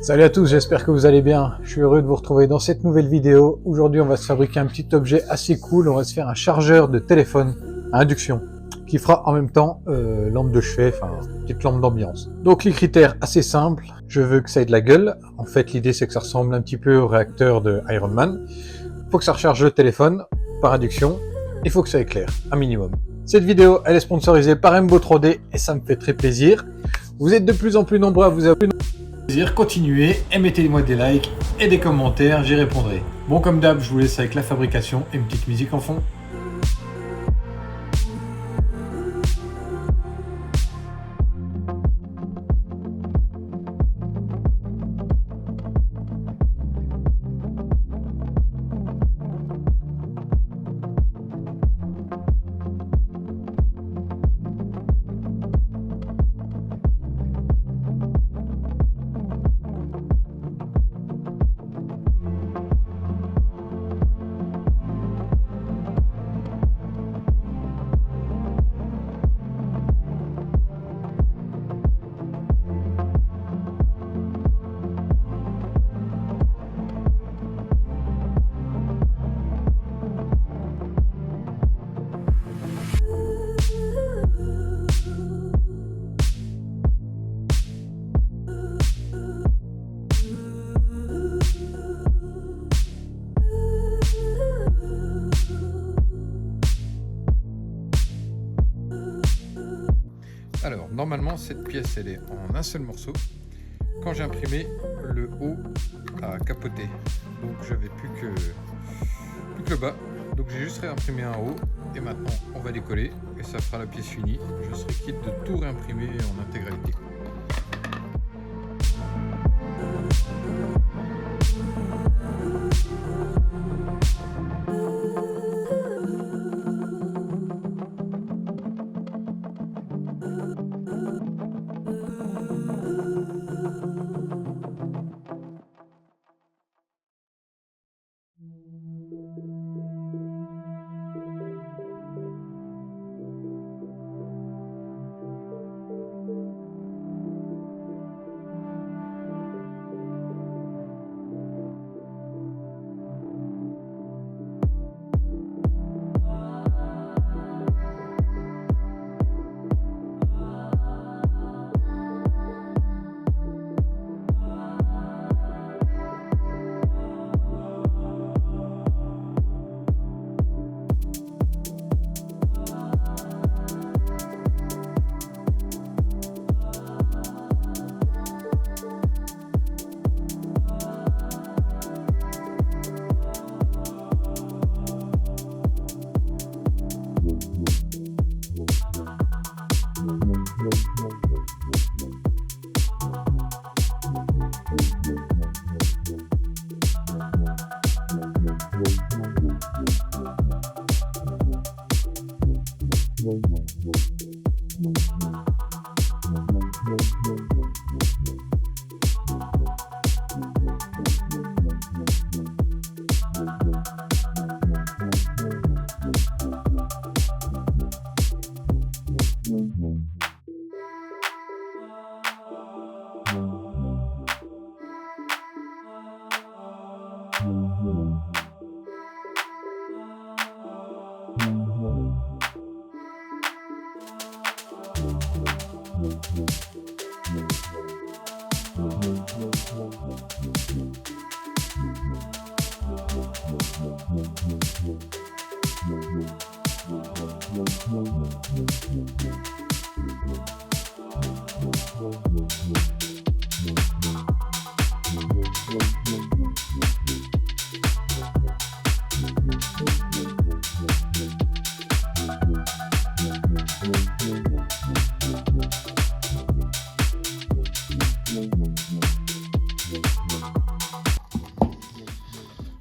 Salut à tous, j'espère que vous allez bien. Je suis heureux de vous retrouver dans cette nouvelle vidéo. Aujourd'hui, on va se fabriquer un petit objet assez cool. On va se faire un chargeur de téléphone à induction qui fera en même temps lampe de chevet, enfin petite lampe d'ambiance. Donc les critères assez simples. Je veux que ça ait de la gueule. En fait, l'idée c'est que ça ressemble un petit peu au réacteur de Iron Man. Il faut que ça recharge le téléphone par induction. Il faut que ça éclaire, un minimum. Cette vidéo, elle est sponsorisée par Mbo 3D et ça me fait très plaisir. Vous êtes de plus en plus nombreux à vous abonner. Continuez et mettez-moi des likes et des commentaires, j'y répondrai. Bon, comme d'hab, je vous laisse avec la fabrication et une petite musique en fond. Alors, normalement, cette pièce, elle est en un seul morceau. Quand j'ai imprimé, le haut a capoté. Donc, j'avais plus que le bas. Donc, j'ai juste réimprimé un haut. Et maintenant, on va décoller. Et ça fera la pièce finie. Je serai quitte de tout réimprimer en intégralité.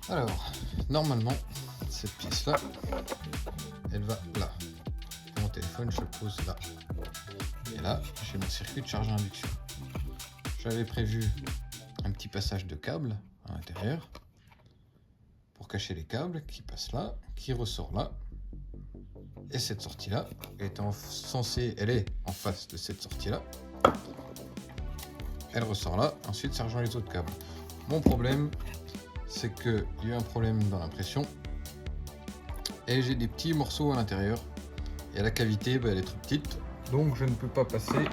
Alors, normalement, cette pièce-là, elle va là. Mon téléphone, je le pose là. Et là, j'ai mon circuit de charge à induction. J'avais prévu un petit passage de câble à l'intérieur pour cacher les câbles qui passent là, qui ressort là. Et cette sortie-là étant censée, elle est en face de cette sortie-là. elle ressort là. Ensuite, ça rejoint les autres câbles. Mon problème, c'est qu'il y a eu un problème dans l'impression. Et j'ai des petits morceaux à l'intérieur. Et la cavité, elle est trop petite. Donc, je ne peux pas passer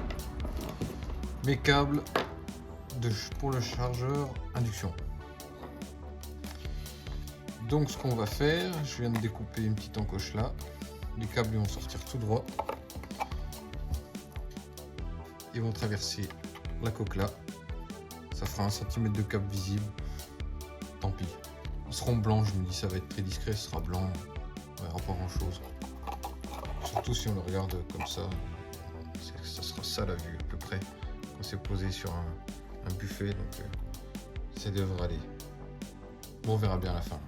mes câbles pour le chargeur induction. Donc, ce qu'on va faire, je viens de découper une petite encoche là. Les câbles vont sortir tout droit. Ils vont traverser la coque là. Ça fera 1 cm de câble visible. Tant pis. Ils seront blancs, je me dis ça va être très discret, ce sera blanc. On verra pas grand chose. Surtout si on le regarde comme ça. Ça sera ça la vue à peu près. Quand c'est posé sur un buffet, donc ça devrait aller. Bon, on verra bien à la fin.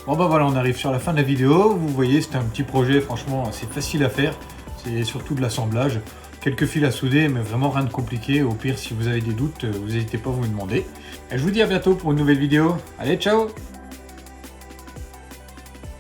Bon bah voilà, on arrive sur la fin de la vidéo. Vous voyez, c'était un petit projet franchement assez facile à faire. C'est surtout de l'assemblage. Quelques fils à souder, mais vraiment rien de compliqué. Au pire, si vous avez des doutes, vous n'hésitez pas à vous demander. Et je vous dis à bientôt pour une nouvelle vidéo. Allez, ciao!